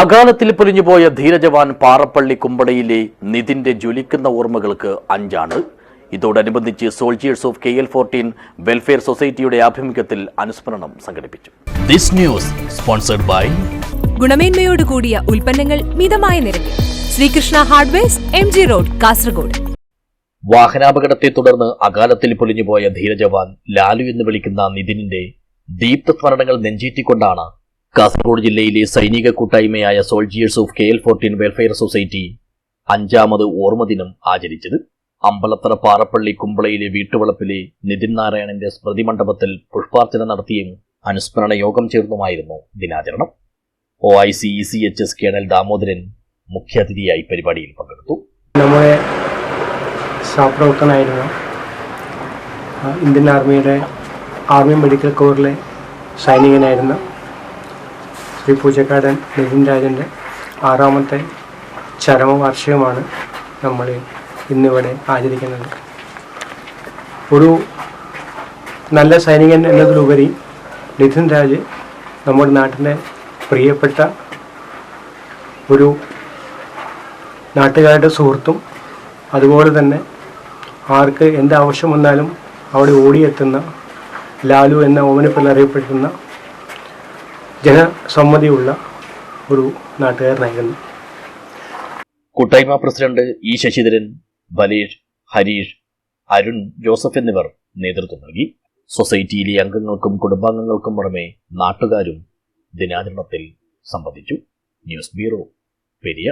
അകാലത്തിൽ പൊലിഞ്ഞുപോയ ധീരജവാൻ പാറപ്പള്ളി കുമ്പളയിലെ നിതിന്റെ ജ്വലിക്കുന്ന ഓർമ്മകൾക്ക് 5 ഇതോടനുബന്ധിച്ച് സോൾജിയേഴ്സ് ഓഫ് KL14 വെൽഫെയർ സൊസൈറ്റിയുടെ ആഭിമുഖ്യത്തിൽ അനുസ്മരണം സംഘടിപ്പിച്ചു. ദിസ് ന്യൂസ് സ്പോൺസർഡ് ബൈ ഗുണമേന്മയോട് കൂടിയ ഉൽപ്പന്നങ്ങൾ മിതമായ നിരക്കിൽ Srikrishna hardwares MG road Kasaragod. വാഹനാപകടത്തെ തുടർന്ന് അകാലത്തിൽ പൊലിഞ്ഞുപോയ ധീരജവാൻ ലാലു എന്ന് വിളിക്കുന്ന നിതിനിന്റെ ദീപ്തസ്മരണകൾ നെഞ്ചേറ്റിക്കൊണ്ടാണ് കാസർഗോഡ് ജില്ലയിലെ സൈനിക കൂട്ടായ്മയായ soldiers of KL14 welfare society 5ാമത് ഓർമ്മദിനം ആചരിച്ചത്. അമ്പലത്തറ പാറപ്പള്ളി കുമ്പളയിലെ വീട്ടുവളപ്പിലെ നിതിൻ നാരായണന്റെ സ്മൃതി മണ്ഡപത്തിൽ പുഷ്പാർച്ചന നടത്തിയും അനുസ്മരണ യോഗം ചേർന്നുമായിരുന്നു ദിനാചരണം. OIC ECHS കേണൽ ദാമോദരൻ മുഖ്യാതിഥിയായി പരിപാടിയിൽ പങ്കെടുത്തു. നമ്മുടെ സഹപ്രവർത്തനായിരുന്ന ഇന്ത്യൻ ആർമി മെഡിക്കൽ കോറിലെ സൈനികനായിരുന്ന ശ്രീ പൂജക്കാടൻ നിതിൻ രാജൻ്റെ 6ാമത്തെ ചരമവാർഷികമാണ് നമ്മൾ ഇന്നിവിടെ ആചരിക്കുന്നത്. ഒരു നല്ല സൈനികൻ എന്നതിലുപരി നിതിൻ രാജ് നമ്മുടെ നാട്ടിലെ പ്രിയപ്പെട്ട ഒരു നാട്ടുകാരുടെ സുഹൃത്തും അതുപോലെ തന്നെ ആർക്ക് എന്ത് ആവശ്യം വന്നാലും അവിടെ ഓടിയെത്തുന്ന ലാലു എന്ന ഓമനപ്പിൽ അറിയപ്പെടുന്ന ജനസമ്മതിയുള്ള ഒരു നാട്ടുകാരനായിരുന്നു. കൂട്ടായ്മ president E Sasidharan, Balesh, Harish, Arun, Joseph എന്നിവർ നേതൃത്വം നൽകി. സൊസൈറ്റിയിലെ അംഗങ്ങൾക്കും കുടുംബാംഗങ്ങൾക്കും പുറമെ നാട്ടുകാരും ദിനാചരണത്തിൽ സംബന്ധിച്ചു. News bureau, Periya.